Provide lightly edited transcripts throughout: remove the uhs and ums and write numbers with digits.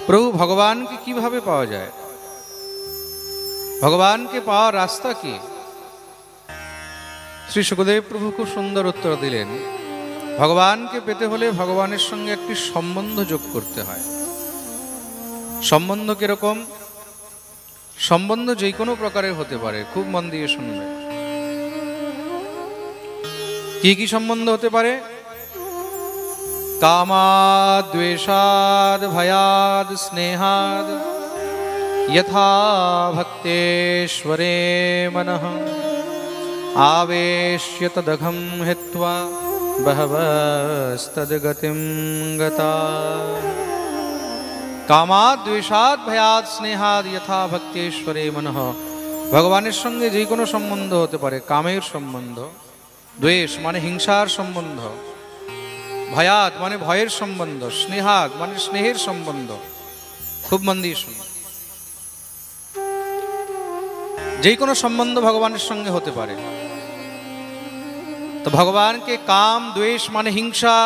প্রভু ভগবানকে কিভাবে পাওয়া যায়, ভগবানকে পাওয়ার রাস্তা কি? শ্রী শুকদেব প্রভু খুব সুন্দর উত্তর দিলেন, ভগবানকে পেতে হলে ভগবানের সঙ্গে একটি সম্বন্ধ যোগ করতে হয়। সম্বন্ধ কিরকম? সম্বন্ধ যে কোনো প্রকারের হতে পারে, খুব মন দিয়ে শুনবে। কি কি সম্বন্ধ হতে পারে? কামাদ, দ্বেষাদ, ভয়াদ, স্নেহাদ, যথা ভক্তেশ্বরে মনঃ আবেশ্য তদঘম হিত্বা বহবস্তদ্গতিম গতাঃ। কামাদ, দ্বেষাদ, ভয়াদ, স্নেহাদ, যথা ভক্তেশ্বরে মনঃ। ভগবানের সঙ্গে যে কোনো সম্বন্ধ হতে পারে। কামের সম্বন্ধ, দ্বেষ মানে হিংসার সম্বন্ধ, ভয়াদ মানে ভয়ের সম্বন্ধ, স্নেহাদ মানে স্নেহের সম্বন্ধ। খুব মন দিয়ে শুনুন, যে কোনো সম্বন্ধ ভগবানের সঙ্গে হতে পারে। তো ভগবানকে কাম, দ্বেষ মানে হিংসা,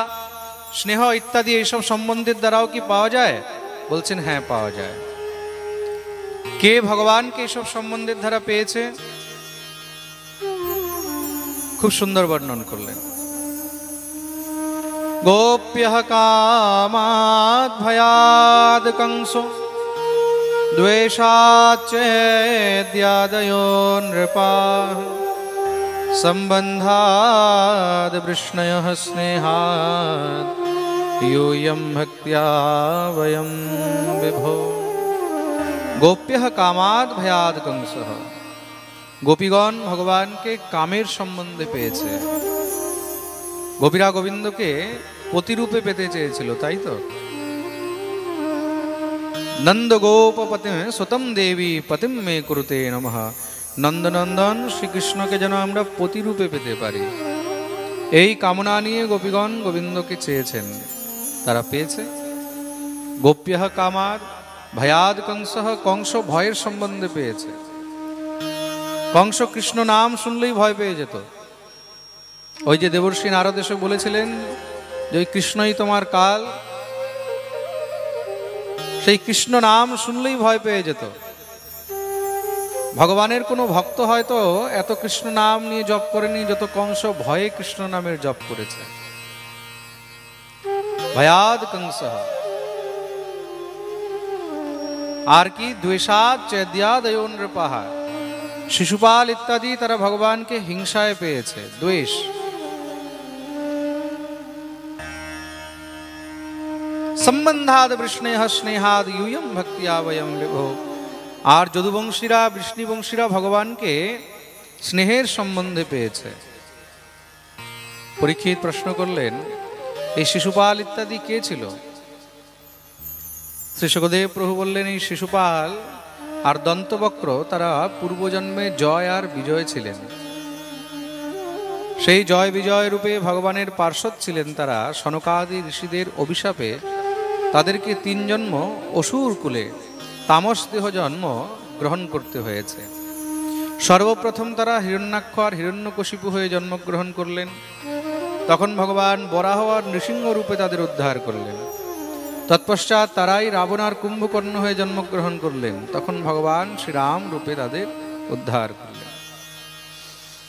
স্নেহ ইত্যাদি এইসব সম্বন্ধের দ্বারাও কি পাওয়া যায়? বলছেন হ্যাঁ, পাওয়া যায়। কে ভগবানকে এইসব সম্বন্ধের দ্বারা পেয়েছে? খুব সুন্দর বর্ণন করলেন। গোপ্যঃ কামাদ ভয়াদ কংসো দ্বেষাচ্চেদ্যাদয়ো নৃপাঃ সম্বন্ধাদ বৃষ্ণয়ঃ স্নেহাদ यूयं भक्त्या वयं विभो। गोप्यः कामाद भयाद कंसः। গোপীগণ ভগবানকে কামের সম্বন্ধে পেয়েছে। গোপীরা গোবিন্দকে পতিরূপে পেতে চেয়েছিল, তাই তো? নন্দ গোপপতিম সুতম দেবী পতিম মে কুরুতে নমঃ। নন্দনন্দন শ্রীকৃষ্ণকে যেন আমরা পতিরূপে পেতে পারি, এই কামনা নিয়ে গোপীগণ গোবিন্দকে চেয়েছেন, তারা পেয়েছে। গোপ্যঃ কামাদ ভয়াদ কংসঃ। কংস ভয়ের সম্বন্ধে পেয়েছে। কংস কৃষ্ণ নাম শুনলেই ভয় পেয়ে যেত। ওই যে দেবর্ষি নারদ এসে বলেছিলেন যে ওই কৃষ্ণই তোমার কাল, সেই কৃষ্ণ নাম শুনলেই ভয় পেয়ে যেত। ভগবানের কোনো ভক্ত হয়তো এত কৃষ্ণ নাম নিয়ে জপ করেনি যত কংস ভয়ে কৃষ্ণ নামের জপ করেছে। ভয়াদ কংসঃ। আর কি? দ্বেষাদ চেদ্যাদয়ো নৃপাঃ। শিশুপাল ইত্যাদি তারা ভগবানকে হিংসায় পেয়েছে, দ্বেষ। সম্বন্ধাদ বৃষ্ণেহ স্নেহাদ यूयं भक्त्या वयं विभो। আর যদুবংশীরা, বৃষ্ণিবংশীরা ভগবানকে স্নেহের সম্বন্ধে পেয়েছে। পরীক্ষিত প্রশ্ন করলেন, এই শিশুপাল ইত্যাদি কে ছিল? শ্রী শুকদেব প্রভু বললেন, এই শিশুপাল আর দন্তবক্র তারা পূর্বজন্মে জয় আর বিজয় ছিলেন। সেই জয় বিজয় রূপে ভগবানের পার্ষদ ছিলেন তারা। সনকাদি ঋষিদের অভিশাপে তাদেরকে 3 জন্ম অসুর কুলে তামস দেহ জন্ম গ্রহণ করতে হয়েছে। সর্বপ্রথম তারা হিরণ্যাক্ষ আর হিরণ্যকশিপু হয়ে জন্মগ্রহণ করলেন। তখন ভগবান বরাহ আর নৃসিংহ রূপে তাদের উদ্ধার করলেন। তৎপশ্চাৎ তারাই রাবণ আর কুম্ভকর্ণ হয়ে জন্মগ্রহণ করলেন। তখন ভগবান শ্রীরাম রূপে তাদের উদ্ধার করলেন।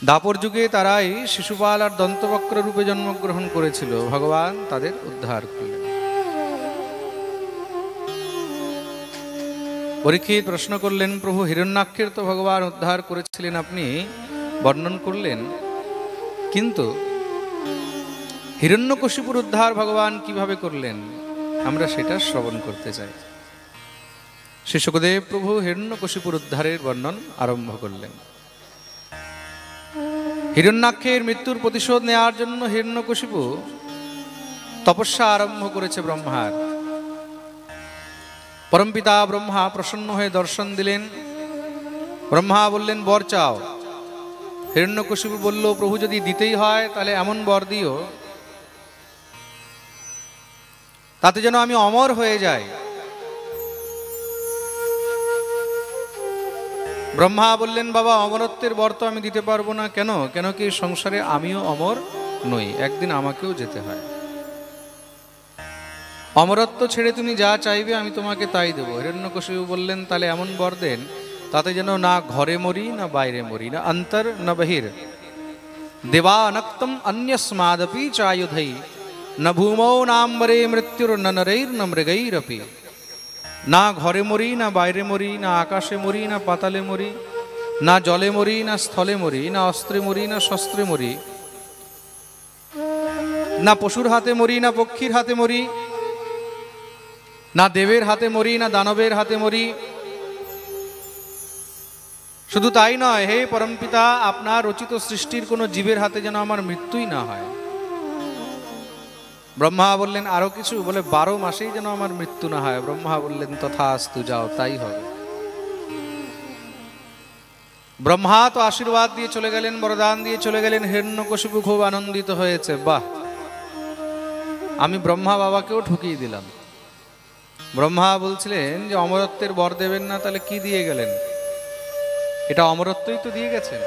দাপর যুগে তারাই শিশুপাল আর দন্তবক্র রূপে জন্মগ্রহণ করেছিল। ভগবান তাদের উদ্ধার করলেন। পরীক্ষিত প্রশ্ন করলেন, প্রভু হিরণ্যাক্ষের তো ভগবান উদ্ধার করেছিলেন, আপনি বর্ণন করলেন, কিন্তু হিরণ্যকশিপুর উদ্ধার ভগবান কিভাবে করলেন? আমরা সেটা শ্রবণ করতে চাই। শ্রী শুকদেব প্রভু হিরণ্যকশিপুর উদ্ধারের বর্ণন আরম্ভ করলেন। হিরণ্যাক্ষের মৃত্যুর প্রতিশোধ নেওয়ার জন্য হিরণ্যকশিপু তপস্যা আরম্ভ করেছে ব্রহ্মার। পরমপিতা ব্রহ্মা প্রসন্ন হয়ে দর্শন দিলেন। ব্রহ্মা বললেন, বর চাও। হিরণ্যকশিপু বলল, প্রভু যদি দিতেই হয় তাহলে এমন বর দিও তাতে যেন আমি অমর হয়ে যাই। ব্রহ্মা বললেন, বাবা অমরত্বের বর তো আমি দিতে পারবো না। কেন? কেন কি সংসারে আমিও অমর নই, একদিন আমাকেও যেতে হয়। অমরত্ব ছেড়ে তুমি যা চাইবে আমি তোমাকে তাই দেবো। হিরণ্যকশিপু বললেন, তাহলে এমন বর দেন তাতে যেন না ঘরে মরি না বাইরে মরি, না অন্তর না বহির, দেবা অনক্তম অন্যস্মাদপি চায়ুধৈ, ন ভূমৌ নাম্বরে মৃত্যুর ন নরৈর ন মৃগৈরপি। না ঘরে মরি না বাইরে মরি, না আকাশে মরি না পাতালে মরি, না জলে মরি না স্থলে মরি, না অস্ত্রে মরি না শস্ত্রে মরি, না পশুর হাতে মরি না পক্ষীর হাতে মরি, না দেবের হাতে মরি না দানবের হাতে মরি। শুধু তাই নয়, হে পরমপিতা, আপনার রচিত সৃষ্টির কোনো জীবের হাতে যেন আমার মৃত্যুই না হয়। ব্রহ্মা বললেন, আরো কিছু? বলে 12 মাসেই যেন আমার মৃত্যু না হয়। ব্রহ্মা বললেন, তথাস্তু, যাও, তাই হবে। ব্রহ্মা তো আশীর্বাদ দিয়ে চলে গেলেন, বরদান দিয়ে চলে গেলেন। হিরণ্যকশিপু খুব আনন্দিত হয়েছে, বাহ, আমি ব্রহ্মা বাবাকেও ঠকিয়ে দিলাম। ব্রহ্মা বলছিলেন যে অমরত্বের বর দেবেন না, তাহলে কি দিয়ে গেলেন? এটা অমরত্বই তো দিয়ে গেছেন।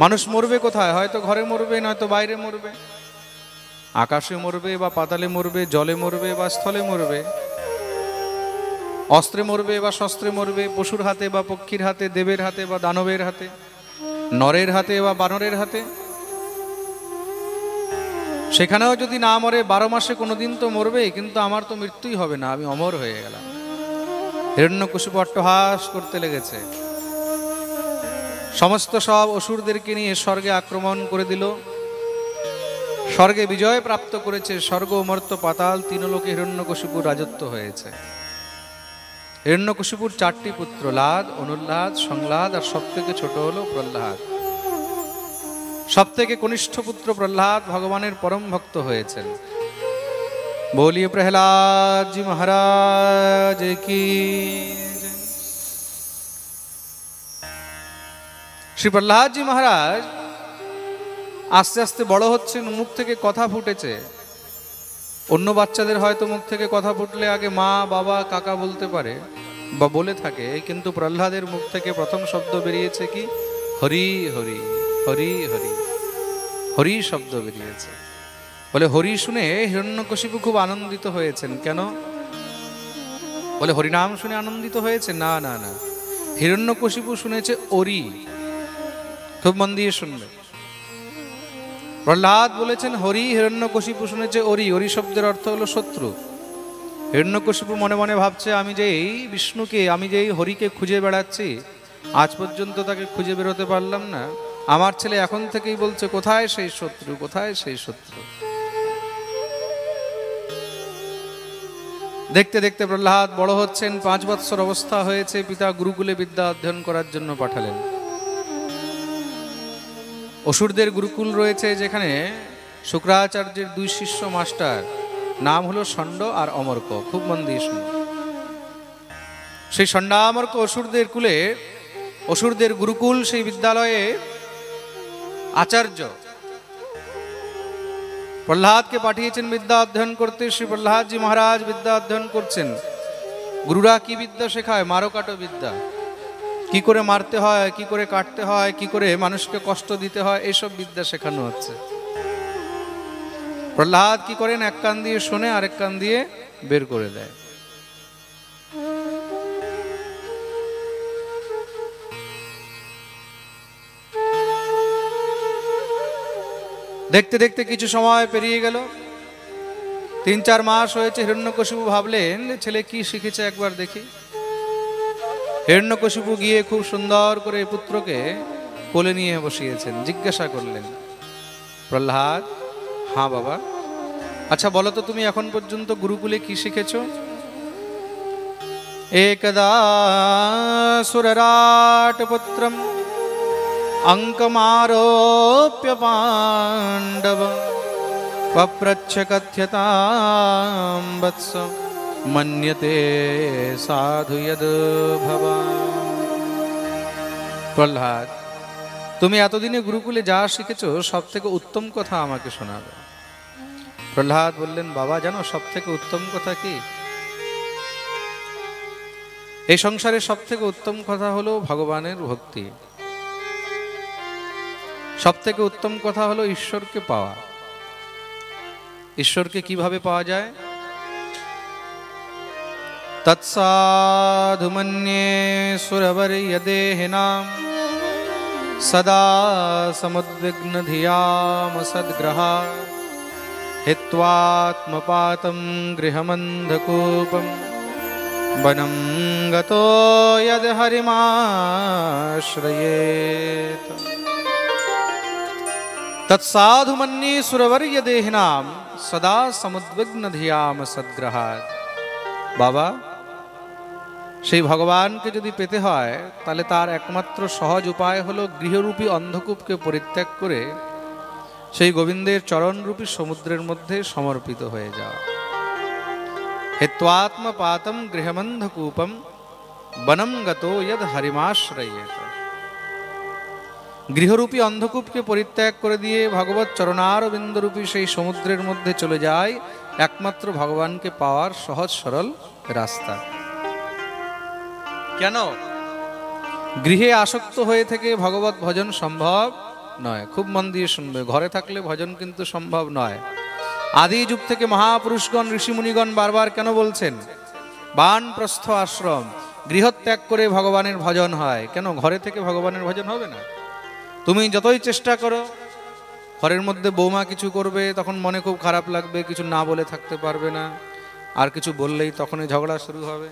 মানুষ মরবে কোথায়? হয়তো ঘরে মরবে, নয়তো বাইরে মরবে, আকাশে মরবে বা পাতালে মরবে, জলে মরবে বা স্থলে মরবে, অস্ত্রে মরবে বা শস্ত্রে মরবে, পশুর হাতে বা পক্ষীর হাতে, দেবের হাতে বা দানবের হাতে, নরের হাতে বা বানরের হাতে। সেখানেও যদি না মরে 12 মাসে কোনোদিন তো মরবে, কিন্তু আমার তো মৃত্যুই হবে না, আমি অমর হয়ে গেলাম। হিরণ্যকশিপু অট্টহাস করতে লেগেছে। সমস্ত সব অসুরদেরকে নিয়ে স্বর্গে আক্রমণ করে দিল। স্বর্গে বিজয় প্রাপ্ত করেছে। স্বর্গ, মর্ত্য, পাতাল, 3 লোকে হিরণ্যকশিপুর রাজত্ব হয়েছে। হিরণ্যকশিপুর 4টি পুত্র, লাদ, অনুল্লাদ, সংলাদ, আর সব থেকে ছোট হলো প্রহ্লাদ। সব থেকে কনিষ্ঠ পুত্র প্রহ্লাদ ভগবানের পরম ভক্ত হয়েছেন। বলিয়ে প্রহ্লাদ জি মহারাজ কি। শ্রী প্রহ্লাদ জি মহারাজ আস্তে আস্তে বড় হচ্ছেন, মুখ থেকে কথা ফুটেছে। অন্য বাচ্চাদের হয়তো মুখ থেকে কথা ফুটলে আগে মা, বাবা, কাকা বলতে পারে বা বলে থাকে, কিন্তু প্রহ্লাদের মুখ থেকে প্রথম শব্দ বেরিয়েছে কি? হরি হরি, হরি হরি, হরি শব্দ বেরিয়েছে। বলে হরি শুনে হিরণ্যকশিপু খুব আনন্দিত হয়েছেন। কেন? বলে হরিনাম শুনে আনন্দিত হয়েছে? না না না, হিরণ্যকশিপু শুনেছে ওরি। খুব মন দিয়ে শুনবে। প্রহ্লাদ বলেছেন হরি, হিরণ্যকশিপু শুনেছে ওরি। ওরি শব্দের অর্থ হলো শত্রু। হিরণ্যকশিপু মনে মনে ভাবছে, আমি যে এই বিষ্ণুকে, আমি যে এই হরিকে খুঁজে বেড়াচ্ছি, আজ পর্যন্ত তাকে খুঁজে বেরোতে পারলাম না। আমার ছেলে এখন থেকেই বলছে, কোথায় সেই শত্রু, কোথায় সেই শত্রু। দেখতে দেখতে প্রহ্লাদ বড় হচ্ছেন। 5 বৎসর অবস্থা হয়েছে। পিতা গুরুকুলে বিদ্যা অধ্যয়ন করার জন্য পাঠালেন। অসুরদের গুরুকুল রয়েছে, যেখানে শুক্রাচার্যের 2 শিষ্য মাস্টার, নাম হলো ষণ্ড আর অমর্ক। খুব মন দিয়ে শুনুন। সেই ষণ্ডামর্ক অসুরদের কুলে, অসুরদের গুরুকুল, সেই বিদ্যালয়ে আচার্য প্রহ্লাদকে পাঠিয়েছেন বিদ্যা অধ্যয়ন করতে। শ্রী প্রহ্লাদজি মহারাজ বিদ্যা অধ্যয়ন করছেন। গুরুরা কি বিদ্যা শেখায়? মারো কাটো বিদ্যা। কি করে মারতে হয়, কি করে কাটতে হয়, কি করে মানুষকে কষ্ট দিতে হয়, এসব বিদ্যা শেখানো হচ্ছে। প্রহ্লাদ কি করেন? এক কান দিয়ে শোনে, আরেক কান দিয়ে বের করে দেয়। দেখতে দেখতে কিছু সময় পেরিয়ে গেল। 3-4 মাস হয়েছে। হিরণ্যকশিপু ভাবলেন, ছেলে কি শিখেছে একবার দেখি। হিরণ্যকশিপু গিয়ে খুব সুন্দর করে পুত্রকে কোলে নিয়ে বসিয়েছেন। জিজ্ঞাসা করলেন, প্রহ্লাদ, হ্যাঁ বাবা, আচ্ছা বলো তো, তুমি এখন পর্যন্ত গুরুকুলে কি শিখেছো? একদা সুররাট পুত্রম অঙ্কমারোপ্য পাণ্ডব পপ্রচ্ছ কথ্যতাম বৎস মন্যতে সাধু যদ ভবান। প্রহ্লাদ, তুমি এতদিনে গুরুকুলে যা শিখেছো সব থেকে উত্তম কথা আমাকে শোনাবে। প্রহ্লাদ বললেন, বাবা জানো সব থেকে উত্তম কথা কি? এই সংসারে সব থেকে উত্তম কথা হলো ভগবানের ভক্তি। সব থেকে উত্তম কথা হলো ঈশ্বরকে পাওয়া। ঈশ্বরকে কিভাবে পাওয়া যায়? তৎসাধু মন্যে সুরবর্যদেহিনাম সদা সমুদ্বিগ্ন ধিয়াম সদ্গ্রহা হিত্বাত্মপাতম গৃহমন্ধকূপম বনম গতো যদ হরিমাশ্রয়েত। তৎসাধু মন্যে সুরবর্যদেহিনাম সদা সমুদ্বিগ্ন ধিয়াম সদ্গ্রহাৎ। বাবা, সেই ভগবানকে যদি পেতে হয় তাহলে তার একমাত্র সহজ উপায় হলো গৃহরূপী অন্ধকূপকে পরিত্যাগ করে সেই গোবিন্দের চরণরূপী সমুদ্রের মধ্যে সমর্পিত হয়ে যাওয়া। হিত্বাত্মপাতম গৃহমন্ধকূপম বনম গতো যদ হরিমাশ্রয়েত। গৃহরূপী অন্ধকূপকে পরিত্যাগ করে দিয়ে ভগবৎ চরণারবিন্দরূপী সেই সমুদ্রের মধ্যে চলে যায় একমাত্র ভগবানকে পাওয়ার সহজ সরল রাস্তা। কেন? গৃহে আসক্ত হয়ে থেকে ভগবত ভজন সম্ভব নয়। খুব মন দিয়ে শুনবে, ঘরে থাকলে ভজন কিন্তু সম্ভব নয়। আদি যুগ থেকে মহাপুরুষগণ ঋষিমুনিগণ বারবার কেন বলছেন বানপ্রস্থ আশ্রম গৃহত্যাগ করে ভগবানের ভজন হয়? কেন ঘরে থেকে ভগবানের ভজন হবে না? তুমি যতই চেষ্টা করো, ঘরের মধ্যে বৌমা কিছু করবে তখন মনে খুব খারাপ লাগবে, কিছু না বলে থাকতে পারবে না, আর কিছু বললেই তখনই ঝগড়া শুরু হবে।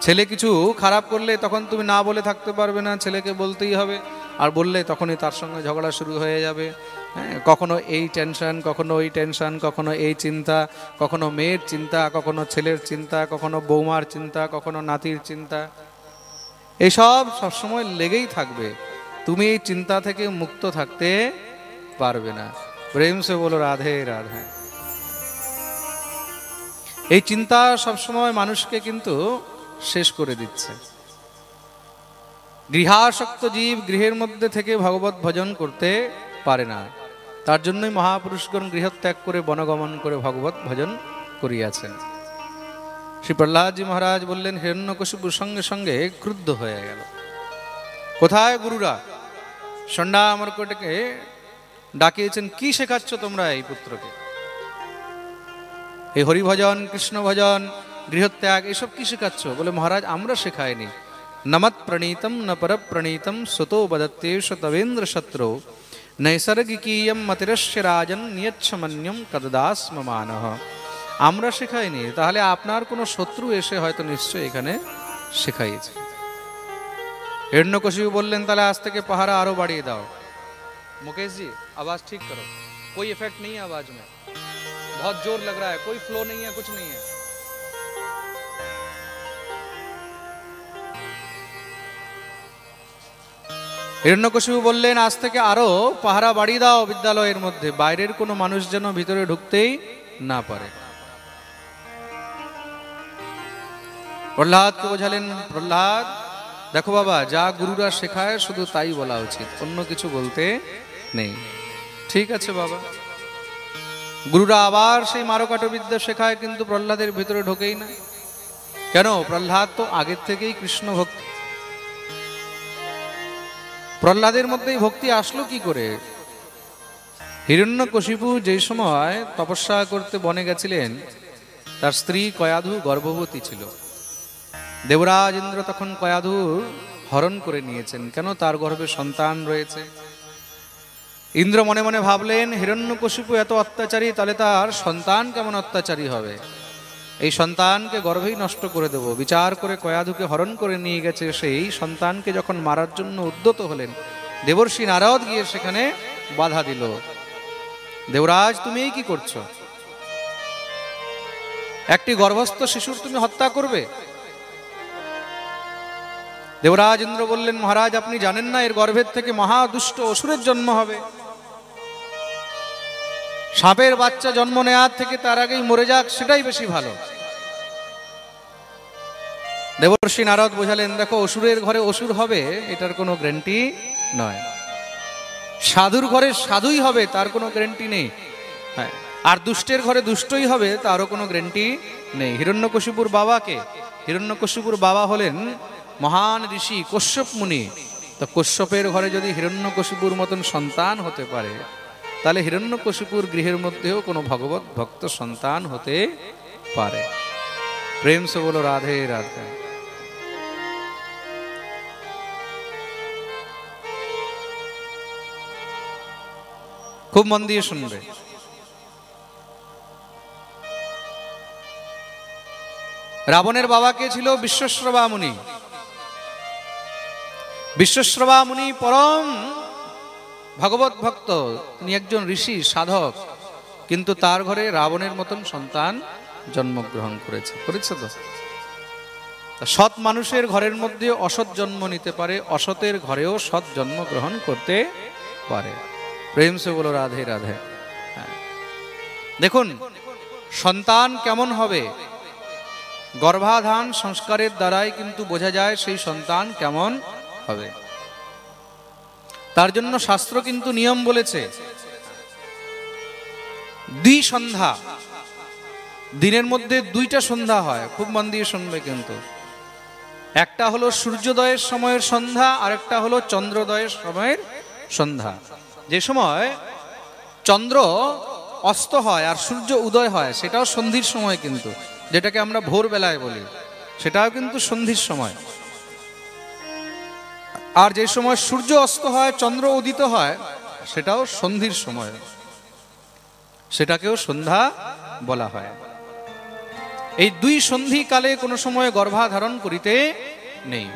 ছেলে কিছু খারাপ করলে তখন তুমি না বলে থাকতে পারবে না, ছেলেকে বলতেই হবে, আর বললে তখনই তার সঙ্গে ঝগড়া শুরু হয়ে যাবে। কখনো এই টেনশন, কখনো ওই টেনশন, কখনো এই চিন্তা, কখনো মেয়ের চিন্তা, কখনো ছেলের চিন্তা, কখনো বৌমার চিন্তা, কখনো নাতির চিন্তা, এসব সবসময় লেগেই থাকবে। তুমি এই চিন্তা থেকে মুক্ত থাকতে পারবে না। প্রেম সে বলো রাধে রাধে। এই চিন্তা সবসময় মানুষকে কিন্তু শেষ করে দিচ্ছে। গৃহাসক্ত জীব গৃহের মধ্যে থেকে ভগবত ভজন করতে পারে না। তার জন্যই মহাপুরুষগণ গৃহত্যাগ করে বনগমন করে ভগবত ভজন করিয়াছেন। শ্রী প্রহ্লাদজি মহারাজ বললেন, হিরণ্যকশিপুর সঙ্গে সঙ্গে ক্রুদ্ধ হয়ে গেল। কোথায় গুরুরা? ষণ্ডা অমরকোটকে ডাকিয়েছেন, কি শেখাচ্ছ তোমরা এই পুত্রকে? এই হরিভজন, কৃষ্ণ ভজন, গৃহত্যাগ, এসব কি শেখাচ্ছ? বলে, মহারাজ আমরা শেখাইনি। নমৎ প্রণীতম ন পর প্রণীতম সুতো বদত্তেষ তবেন্দ্র শত্রু নৈসর্গিকীয়ম মতিরস্য রাজন নিয়চ্ছমন্যম কদদাস্ম মানহ। আমরা শেখাইনি, তাহলে আপনার কোনো শত্রু এসে হয়তো নিশ্চয়ই এখানে শেখাইছে। হিরণ্যকশিপু বললেন, তাহলে আজ থেকে পাহারা আরো বাড়িয়ে দাও। मुकेश जी आवाज ठीक करो, कोई इफेक्ट नहीं है आवाज में, बहुत जोर लग रहा है, कोई फ्लो नहीं है, कुछ नहीं है। হিরণ্যকশিপু বললেন, আজ থেকে আরো পাহারা বাড়িয়ে দাও বিদ্যালয়ের মধ্যে, বাইরের কোনো মানুষ যেন ভিতরে ঢুকতেই না পারে। প্রহ্লাদকে বোঝালেন, প্রহ্লাদ দেখো বাবা, যা গুরুরা শেখায় শুধু তাই বলা উচিত, অন্য কিছু বলতে নেই। ঠিক আছে বাবা। গুরুরা আবার সেই মারকাট বিদ্যা শেখায়, কিন্তু প্রহ্লাদের ভিতরে ঢোকেই না। কেন? প্রহ্লাদ তো আগের থেকেই কৃষ্ণ ভক্ত। প্রহ্লাদের মধ্যেই ভক্তি আসলো কি করে? হিরণ্যকশিপু যে সময় তপস্যা করতে বনে গেছিলেন, তার স্ত্রী কয়াধু গর্ভবতী ছিল। দেবরাজ ইন্দ্র তখন কয়াধুর হরণ করে নিয়েছেন। কেন? তার গর্ভে সন্তান রয়েছে। ইন্দ্র মনে মনে ভাবলেন, হিরণ্যকশিপু এত অত্যাচারী, তাহলে তার সন্তান কেমন অত্যাচারী হবে, এই সন্তানকে গর্ভেই নষ্ট করে দেব। বিচার করে কয়াধুকে হরণ করে নিয়ে গেছে। সেই সন্তানকে যখন মারার জন্য উদ্যত হলেন, দেবর্ষি নারদ গিয়ে সেখানে বাধা দিল। দেবরাজ, তুমি এই কি করছো? একটি গর্ভস্থ শিশুর তুমি হত্যা করবে? দেবরাজ ইন্দ্র বললেন, মহারাজ আপনি জানেন না, এর গর্ভের থেকে মহাদুষ্ট অসুরের জন্ম হবে। সাপের বাচ্চা জন্ম নেওয়ার থেকে তার আগেই মরে যাক, সেটাই বেশি ভালো। দেবর্ষি নারদ বোঝালেন, দেখো, অসুরের ঘরে অসুর হবে এটার কোনো গ্যারান্টি নয়, সাধুর ঘরে সাধুই হবে তার কোনো গ্যারান্টি নেই, হ্যাঁ, আর দুষ্টের ঘরে দুষ্টই হবে তারও কোনো গ্যারান্টি নেই। হিরণ্যকশিপুর বাবাকে, হিরণ্যকশিপুর বাবা হলেন মহান ঋষি কশ্যপ মুনি। তো কশ্যপের ঘরে যদি হিরণ্যকশিপুর মতন সন্তান হতে পারে, তাহলে হিরণ্যকশিপুর গৃহের মধ্যেও কোনো ভগবত ভক্ত সন্তান হতে পারে। প্রেম সে বলো রাধে রাধে। খুব মন দিয়ে শুনবে। রাবণের বাবা কে ছিল? বিশ্বশ্রবা মুনি। বিশ্বশ্রবা মুনি পরম ভগবত ভক্ত, তিনি একজন ঋষি সাধক, কিন্তু তার ঘরে রাবণের মতন সন্তান জন্মগ্রহণ করেছে তো। সৎ মানুষের ঘরের মধ্যে অসৎ জন্ম নিতে পারে, অসতের ঘরেও সৎ জন্ম গ্রহণ করতে পারে। প্রেম সে বলো রাধে রাধে। দেখুন সন্তান কেমন হবে, গর্ভাধান সংস্কারের দ্বারাই কিন্তু বোঝা যায় সেই সন্তান কেমন হবে। তার জন্য শাস্ত্র কিন্তু নিয়ম বলেছে, দ্বিসন্ধ্যা, দিনের মধ্যে দুইটা সন্ধ্যা হয়, খুব মন দিয়ে শুনবে কিন্তু। একটা হলো সূর্যোদয়ের সময়ের সন্ধ্যা, আর একটা হলো চন্দ্রোদয়ের সময়ের সন্ধ্যা। যে সময় চন্দ্র অস্ত হয় আর সূর্য উদয় হয় সেটাও সন্ধির সময় কিন্তু, যেটাকে আমরা ভোরবেলায় বলি, সেটাও কিন্তু সন্ধির সময়। আর যে সময় সূর্য অস্ত হয় চন্দ্র উদিত হয় সেটাও সন্ধির সময়, সেটাকেও সন্ধ্যা বলা হয়। এই দুই সন্ধি কালে কোনো সময় গর্ভাধারণ করিতে নেই।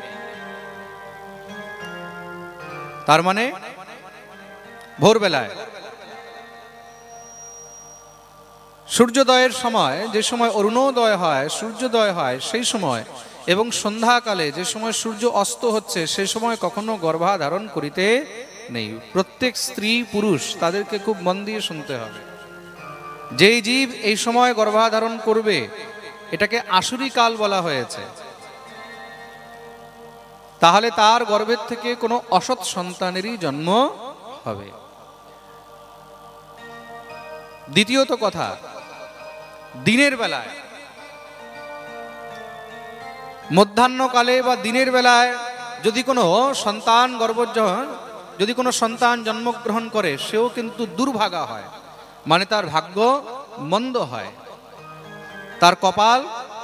তার মানে ভোরবেলায় সূর্যোদয়ের সময়, যে সময় অরুণোদয় হয়, সূর্যোদয় হয় সেই সময়, এবং সন্ধ্যাকালে যে সময় সূর্য অস্ত হচ্ছে সেই সময় কখনো গর্ভাধারণ করিতে নেই। প্রত্যেক স্ত্রী পুরুষ তাদেরকে খুব মন দিয়ে শুনতে হবে। যেই জীব এই সময় গর্ভাধারণ করবে এটাকে আসুরি কাল বলা হয়েছে, তাহলে তার গর্ভের থেকে কোনো অসৎ সন্তানেরই জন্ম হবে। দ্বিতীয়ত কথা, দিনের বেলায়, মধ্যাহ্নকালে বা দিনের বেলায় যদি কোনো সন্তান যদি কোনো সন্তান জন্মগ্রহণ করে সেও কিন্তু দুর্ভাগা হয়, মানে তার ভাগ্য মন্দ হয়, তার কপাল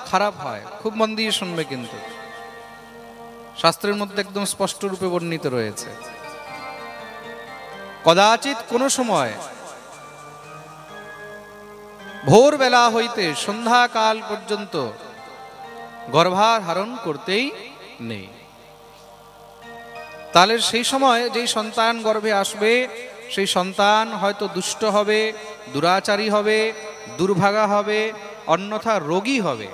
খারাপ হয়। খুব মন দিয়ে শুনবে কিন্তু, শাস্ত্রের মধ্যে একদম স্পষ্ট রূপে বর্ণিত রয়েছে। কদাচিৎ কোনো সময় ভোরবেলা হইতে সন্ধ্যাকাল পর্যন্ত গর্ভাধারণ করতেই নেই। তাহলে সেই সময় যেই সন্তান গর্ভে আসবে সেই সন্তান হয়তো দুষ্ট হবে, দুরাচারী হবে, দুর্ভাগা হবে, অন্যথা রোগী হবে।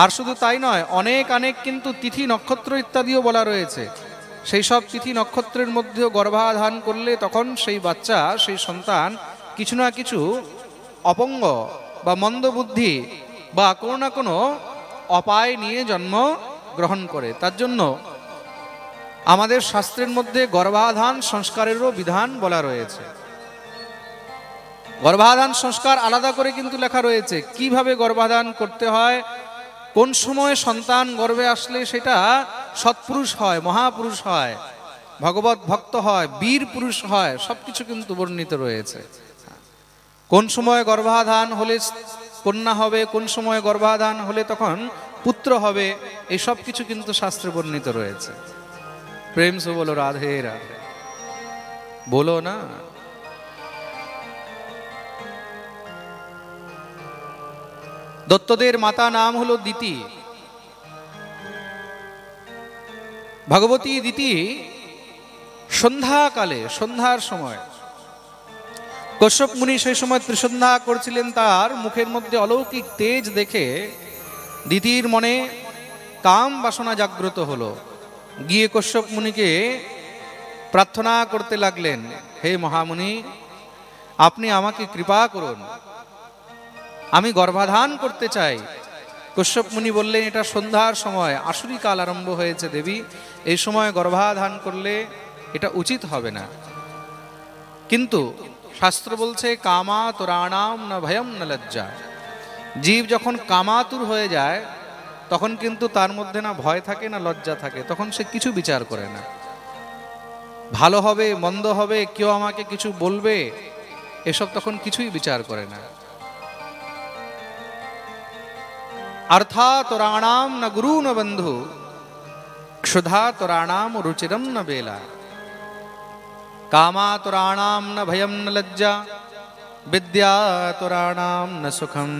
আর শুধু তাই নয়, অনেক কিন্তু তিথি নক্ষত্র ইত্যাদিও বলা রয়েছে। সেই সব তিথি নক্ষত্রের মধ্যেও গর্ভাধান করলে তখন সেই বাচ্চা, সেই সন্তান কিছু না কিছু অপঙ্গ বা মন্দবুদ্ধি বা কোনো না কোনো অপায় নিয়ে জন্ম গ্রহণ করে। তার জন্য আমাদের শাস্ত্রের মধ্যে গর্ভাধান সংস্কারেরও বিধান বলা রয়েছে। গর্ভাধান সংস্কার আলাদা করে কিন্তু লেখা রয়েছে, কিভাবে গর্ভাধান করতে হয়, কোন সময় সন্তান গর্ভে আসলে সেটা সৎপুরুষ হয়, মহাপুরুষ হয়, ভগবত ভক্ত হয়, বীর পুরুষ হয়, সবকিছু কিন্তু বর্ণিত রয়েছে। কোন সময় গর্ভাধান হলে কন্যা হবে, কোন সময় গর্ভাধান হলে তখন পুত্র হবে, এই সব কিছু কিন্তু শাস্ত্রে বর্ণিত রয়েছে। প্রেম সে বলো রাধে রাধে, বলো না। দত্তদের মাতা নাম হলো দিতি, ভগবতী দিতি। সন্ধ্যাকালে, সন্ধ্যার সময় কশ্যপ মুনি সেই সময় ত্রিসন্ধ্যা করছিলেন, তার মুখের মধ্যে অলৌকিক তেজ দেখে দিতির মনে কাম বাসনা জাগ্রত হলো। গিয়ে কশ্যপ মুনিকে প্রার্থনা করতে লাগলেন, হে মহামুনি, আপনি আমাকে কৃপা করুন, আমি গর্ভাধান করতে চাই। কশ্যপ মুনি বললেন, এটা সন্ধ্যার সময়, আসুরি কাল আরম্ভ হয়েছে দেবী, এই সময় গর্ভাধান করলে এটা উচিত হবে না। কিন্তু শাস্ত্র বলছে, কামাতুরাণাম না ভয়ম না লজ্জা। জীব যখন কামাতুর হয়ে যায় তখন কিন্তু তার মধ্যে না ভয় থাকে না লজ্জা থাকে, তখন সে কিছু বিচার করে না। ভালো হবে মন্দ হবে, কেউ আমাকে কিছু বলবে, এসব তখন কিছুই বিচার করে না। अर्थातुराणाम न गुरु न बंधु, क्षुधातुराणाम रुचिरम न बेला, कामातुराणाम न भयम न लज्जा, विद्यातुराणाम न सुखम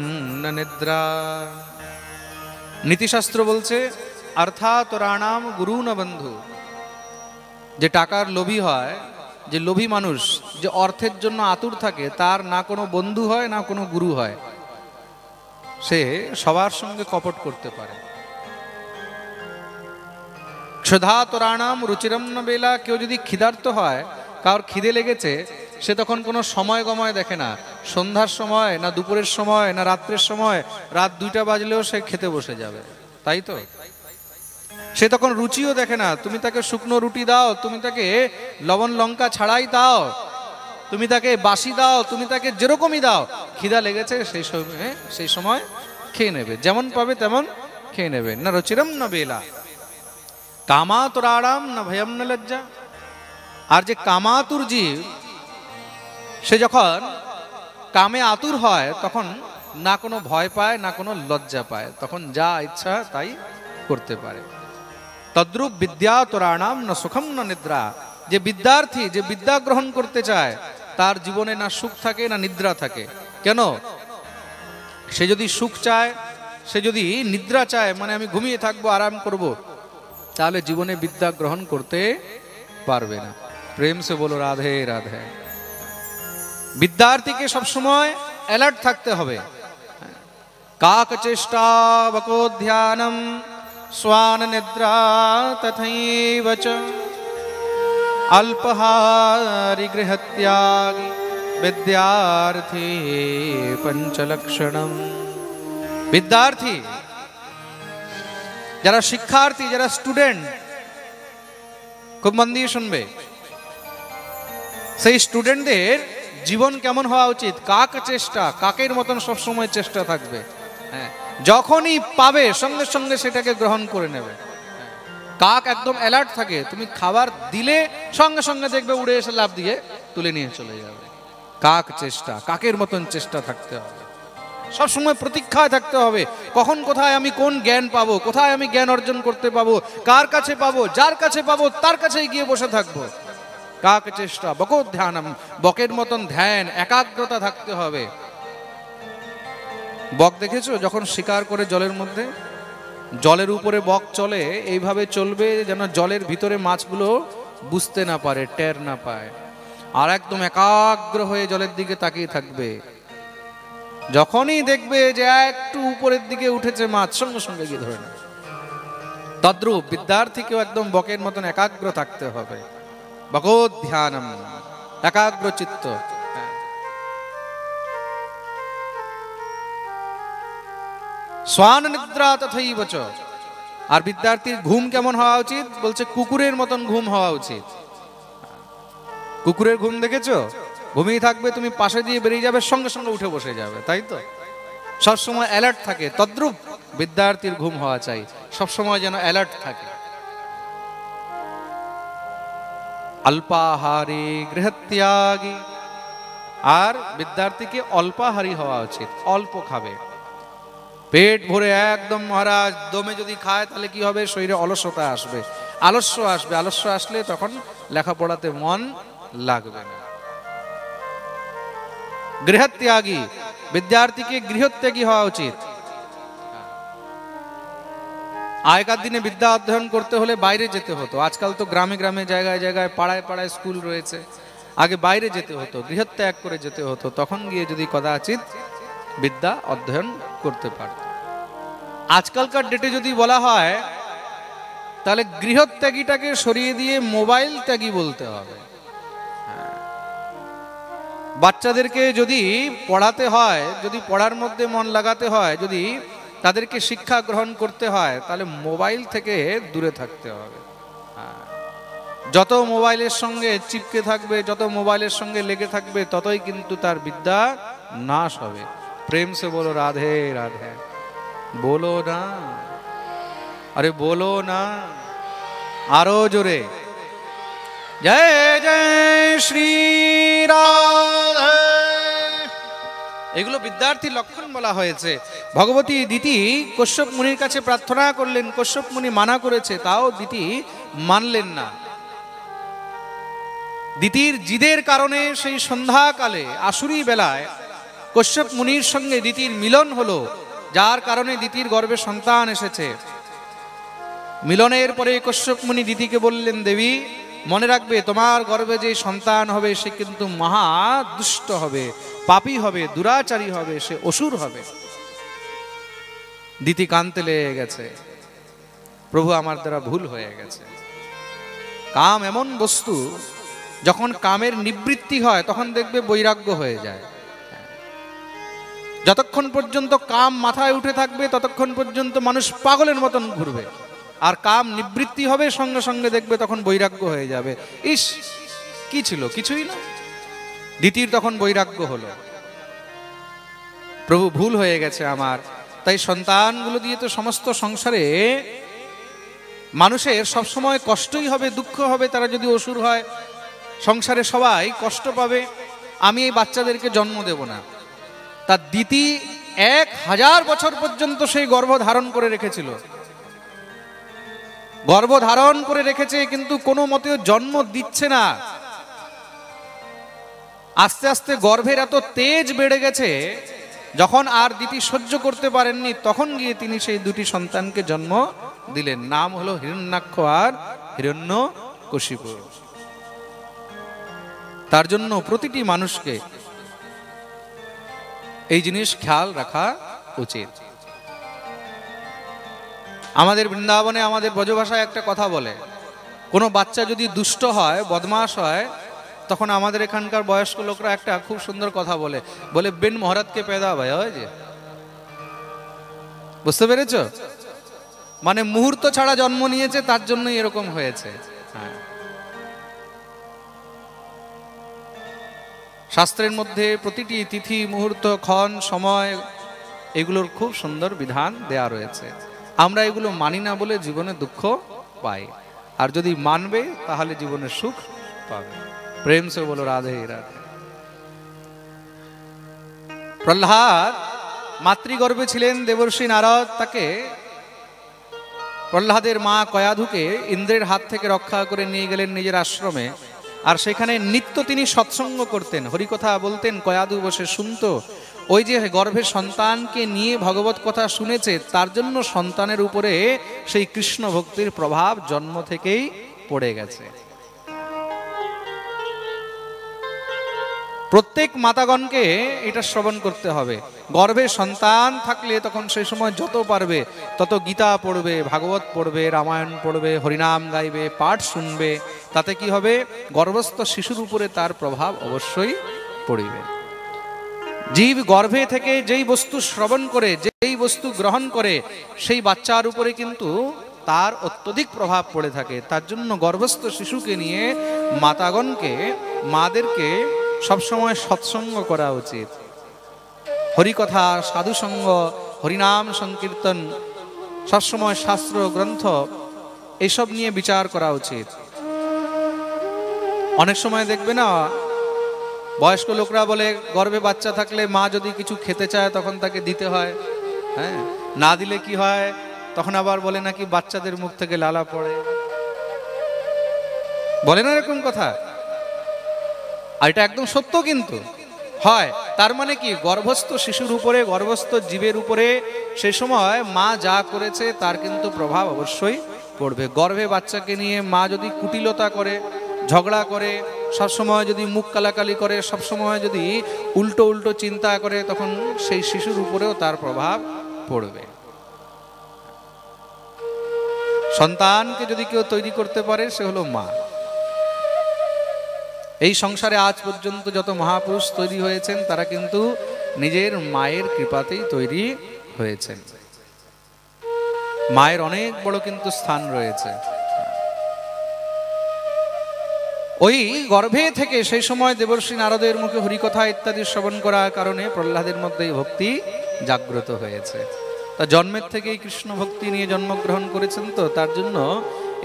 न निद्रा। নীতিশাস্ত্র বলছে অর্থাতুরাणाम গুরু ন বন্ধু। যে টাকার লোভী হয়, যে লোভী মানুষ, যে অর্থের জন্য আতুর থাকে, তার না কোনো বন্ধু হয় না কোনো গুরু হয়। সে সবার সঙ্গে কপট করতে পারে। ক্ষুধাতুরাणाम রুচিরম ন বেলা। কেউ যদি ক্ষিধার্ত হয়, কারোর খিদে লেগেছে, সে তখন কোনো সময় গময় দেখে না। সন্ধ্যার সময় না দুপুরের সময় না রাত্রের সময়, রাত 2টা বাজলেও সে খেতে বসে যাবে, তাই তো? সে তখন রুচিও দেখে না। তুমি তাকে শুকনো রুটি দাও, তুমি তাকে লবণ লঙ্কা ছাড়াই দাও, তুমি তাকে বাসি দাও, তুমি তাকে যেরকমই দাও, খিদা লেগেছে সেই সময় খেয়ে নেবে, যেমন পাবে তেমন খেয়ে নেবে। না রুচিরম না বেলা, কামাতুরাणाम না ভয়ম না লজ্জা। আর যে কামাতুর জীব, সে যখন কামে আতুর হয় তখন না কোনো ভয় পায় না কোনো লজ্জা পায়, তখন যা ইচ্ছা তাই করতে পারে। তদ্রূপ বিদ্যাতুরাणाम ন সুখম ন নিদ্রা। যে বিদ্যার্থী, যে বিদ্যা গ্রহণ করতে চায়, তার জীবনে না সুখ থাকে না নিদ্রা থাকে। কেন? সে যদি সুখ চায়, সে যদি নিদ্রা চায়, মানে আমি ঘুমিয়ে থাকবো, আরাম করব, তাহলে জীবনে বিদ্যা গ্রহণ করতে পারবে না। প্রেম সে বলো রাধে রাধে। বিদ্যার্থীকে সবসময় অ্যালার্ট থাকতে হবে। কাক চেষ্টা বকো ধ্যানম स्वान निद्रा तथैव च, अल्पहारी गृहत्यागी विद्यार्थी पंचलक्षणम। विद्यार्थी যারা শিক্ষার্থী, যারা স্টুডেন্ট, খুব মন দিয়ে শুনবে। সেই স্টুডেন্টদের জীবন কেমন হওয়া উচিত? কাক চেষ্টা, কাকের মতন সবসময় চেষ্টা থাকবে। হ্যাঁ, যখনই পাবে সঙ্গে সঙ্গে সেটাকে গ্রহণ করে নেবে। কাক একদম অ্যালার্ট থাকে, তুমি খাবার দিলে সঙ্গে সঙ্গে দেখবে উড়ে এসে লাফ দিয়ে তুলে নিয়ে চলে যাবে। কাক চেষ্টা, কাকের মতন চেষ্টা থাকতে হবে, সবসময় প্রতীক্ষায় থাকতে হবে। কখন কোথায় আমি কোন জ্ঞান পাবো, কোথায় আমি জ্ঞান অর্জন করতে পাবো, কার কাছে পাবো, যার কাছে পাবো তার কাছেই গিয়ে বসে থাকবো। কাক চেষ্টা বকো ধ্যানম, বকের মতন ধ্যান, একাগ্রতা থাকতে হবে। বক দেখেছো যখন শিকার করে জলের মধ্যে, জলের উপরে বক চলে, এইভাবে চলবে যেন জলের ভিতরে মাছগুলো বুঝতে না পারে, টের না পায়, আর একদম একাগ্র হয়ে জলের দিকে তাকিয়ে থাকবে। যখনই দেখবে যে একটু উপরের দিকে উঠেছে মাছ, সঙ্গে সঙ্গে গিয়ে ধরে নেবে। তদ্রূপ বিদ্যার্থীকেও একদম বকের মতন একাগ্র থাকতে হবে। বকোদ ধ্যানম, একাগ্র চিত্ত। स्वान निद्रा तथैव च। আর বিদ্যার্থীর ঘুম কেমন হওয়া উচিত? বলছে কুকুরের মতন ঘুম হওয়া উচিত। কুকুরের ঘুম দেখেছো? ঘুমিয়ে থাকবে, তুমি পাশে দিয়ে বেরিয়ে যাবে, সঙ্গে সঙ্গে উঠে বসে যাবে, তাই তো? সবসময় অ্যালার্ট থাকে। তদ্রূপ বিদ্যার্থীর ঘুম হওয়া চাই, সবসময় যেন অ্যালার্ট থাকে। অল্পাহারী গৃহত্যাগী। আর বিদ্যার্থীকে অল্পাহারী হওয়া উচিত, অল্প খাবে। পেট ভরে একদম মহারাজ দমে যদি খায় তাহলে কি হবে? শরীরে অলসতা আসবে, আলস্য আসবে। আলস্য আসলে তখন লেখাপড়াতে মন লাগবে না। গৃহত্যাগী, বিদ্যার্থীকে গৃহত্যাগী হওয়া উচিত। আগেকার দিনে বিদ্যা অধ্যয়ন করতে হলে বাইরে যেতে হতো, আজকাল তো গ্রামে গ্রামে জায়গায় জায়গায় পাড়ায় পাড়ায় স্কুল রয়েছে। আগে বাইরে যেতে হতো, গৃহত্যাগ করে যেতে হতো, তখন গিয়ে যদি কদাচিৎ বিদ্যা অধ্যয়ন করতে পারত। আজকালকার ডেটে যদি বলা হয় তাহলে গৃহত্যাগীটাকে সরিয়ে দিয়ে মোবাইল ত্যাগী বলতে হবে। বাচ্চাদেরকে যদি পড়াতে হয়, যদি পড়ার মধ্যে মন লাগাতে হয়, যদি তাদেরকে শিক্ষা গ্রহণ করতে হয়, তাহলে মোবাইল থেকে দূরে থাকতে হবে। যত মোবাইলের সঙ্গে চিপকে থাকবে, যত মোবাইলের সঙ্গে লেগে থাকবে, ততই কিন্তু তার বিদ্যা নাশ হবে। प्रेम से बोलो राधे राधे। बोलो ना, अरे बोलो ना, आरो जोरे। जय जय श्री राधे। এগুলো বিদ্যার্থী লক্ষণ বলা হয়েছে। ভগবতী দিতি কশ্যপ মুনির কাছে প্রার্থনা করলেন, কশ্যপ মুনি মানা করেছে, তাও দিতি মানলেন না। দিতির জিদের কারণে সেই সন্ধ্যাকালে আসুরি বেলায় কশ্যপ মুনির সঙ্গে দিতির মিলন হলো, যার কারণে দিতির গর্ভে সন্তান এসেছে। মিলনের পরে কশ্যপ মুনি দিতিকে বললেন, দেবী মনে রাখবে, তোমার গর্ভে যে সন্তান হবে সে কিন্তু মহা দুষ্ট হবে, পাপী হবে, দুরাচারী হবে, সে অসুর হবে। দিতি কানতে লেগে গেছে, প্রভু আমার দ্বারা ভুল হয়ে গেছে। কাম এমন বস্তু, যখন কামের নিবৃত্তি হয় তখন দেখবে বৈরাগ্য হয়ে যায়। যতক্ষণ পর্যন্ত কাম মাথায় উঠে থাকবে ততক্ষণ পর্যন্ত মানুষ পাগলের মতন ঘুরবে, আর কাম নিবৃত্তি হবে সঙ্গে সঙ্গে দেখবে তখন বৈরাগ্য হয়ে যাবে। ইস, কি ছিল? কিছুই না। দিতির তখন বৈরাগ্য হলো, প্রভু ভুল হয়ে গেছে আমার। তাই সন্তানগুলো দিয়ে তো সমস্ত সংসারে মানুষের সবসময় কষ্টই হবে, দুঃখ হবে। তারা যদি অসুর হয়, সংসারে সবাই কষ্ট পাবে। আমি এই বাচ্চাদেরকে জন্ম দেব না। তার দিতি 1000 বছর পর্যন্ত সেই গর্ভ ধারণ করে রেখেছিল, গর্ভ ধারণ করে রেখেছে, কিন্তু কোনো মতেও জন্ম দিচ্ছে না। আস্তে আস্তে গর্ভের এত তেজ বেড়ে গেছে, যখন আর দিতি সহ্য করতে পারেননি তখন গিয়ে তিনি সেই দুটি সন্তানকে জন্ম দিলেন। নাম হলো হিরণ্যাক্ষ আর হিরণ্যকশিপু। তার জন্য প্রতিটি মানুষকে এই জিনিস খেয়াল রাখা উচিত। আমাদের বৃন্দাবনে আমাদের ব্রজভাষায় একটা কথা বলে, কোনো বাচ্চা যদি দুষ্ট হয়, বদমাশ হয়, তখন আমাদের এখানকার বয়স্ক লোকরা একটা খুব সুন্দর কথা বলে, বলে বিন মহরতকে পেদা ভাই হয় যে। বুঝতে পেরেছ? মানে মুহূর্ত ছাড়া জন্ম নিয়েছে, তার জন্যই এরকম হয়েছে। হ্যাঁ, শাস্ত্রের মধ্যে প্রতিটি তিথি, মুহূর্ত, ক্ষণ, সময় এগুলোর খুব সুন্দর বিধান দেয়া রয়েছে। আমরা এগুলো মানি না বলে জীবনে দুঃখ পাই, আর যদি মানবে তাহলে জীবনে সুখ পাবে। প্রেম সে বলো রাধে রাধে। প্রহ্লাদ মাতৃগর্ভে ছিলেন, দেবর্ষি নারদ তাকে, প্রহ্লাদের মা কয়াধুকে ইন্দ্রের হাত থেকে রক্ষা করে নিয়ে গেলেন নিজের আশ্রমে। আর সেখানে নিত্য তিনি সৎসঙ্গ করতেন, হরিকথা বলতেন, কয়াধু বসে শুনত। ওই যে গর্ভে সন্তানকে নিয়ে ভগবত কথা শুনেছে, তার জন্য সন্তানের উপরে সেই কৃষ্ণ ভক্তির প্রভাব জন্ম থেকেই পড়ে গেছে। প্রত্যেক মাতাগণকে এটা শ্রবণ করতে হবে। গর্ভে সন্তান থাকলে তখন সেই সময় যত পারবে তত গীতা পড়বে, ভাগবত পড়বে, রামায়ণ পড়বে, হরিনাম গাইবে, পাঠ শুনবে। তাতে কি হবে? গর্ভস্থ শিশুর উপরে তার প্রভাব অবশ্যই পড়িবে। জীব গর্ভে থেকে যেই বস্তু শ্রবণ করে, যেই বস্তু গ্রহণ করে, সেই বাচ্চার উপরে কিন্তু তার অত্যধিক প্রভাব পড়ে থাকে। তার জন্য গর্ভস্থ শিশুকে নিয়ে মাতাগণকে, মাদেরকে সবসময় সৎসঙ্গ করা উচিত। হরিকথা, সাধুসঙ্গ, হরিনাম সংকীর্তন, সবসময় শাস্ত্র গ্রন্থ এইসব নিয়ে বিচার করা উচিত। অনেক সময় দেখবে না, বয়স্ক লোকরা বলে গর্ভে বাচ্চা থাকলে মা যদি কিছু খেতে চায় তখন তাকে দিতে হয়। হ্যাঁ, না দিলে কি হয়? তখন আবার বলে নাকি বাচ্চাদের মুখ থেকে লালা পড়ে, বলে না এরকম কথা? আর এটা একদম সত্য কিন্তু হয়। তার মানে কি? গর্ভস্থ শিশুর উপরে, গর্ভস্থ জীবের উপরে সে সময় মা যা করেছে তার কিন্তু প্রভাব অবশ্যই পড়বে। গর্ভে বাচ্চাকে নিয়ে মা যদি কুটিলতা করে, ঝগড়া করে, সবসময় যদি মুখ কালাকালি করে, সবসময় যদি উল্টো উল্টো চিন্তা করে, তখন সেই শিশুর উপরেও তার প্রভাব পড়বে। সন্তানকে যদি কেউ তৈরি করতে পারে সে হলো মা। এই সংসারে আজ পর্যন্ত যত মহাপুরুষ তৈরি হয়েছেন তারা কিন্তু নিজের মায়ের কৃপাতেই তৈরি হয়েছেন। মায়ের অনেক বড় কিন্তু স্থান রয়েছে। ওই গর্ভে থেকে সেই সময় দেবর্ষি নারদের মুখে হরিকথা ইত্যাদি শ্রবণ করার কারণে প্রহ্লাদের মধ্যে ভক্তি জাগ্রত হয়েছে। তা জন্মের থেকেই কৃষ্ণ ভক্তি নিয়ে জন্মগ্রহণ করেছেন, তো তার জন্য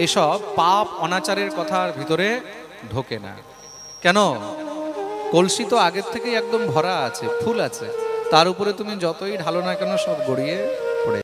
এসব পাপ অনাচারের কথার ভিতরে ঢোকে না। কেন? কলসি তো আগের থেকেই একদম ভরা আছে, ফুল আছে, তার উপরে তুমি যতই ঢালো না কেন সব গড়িয়ে পড়ে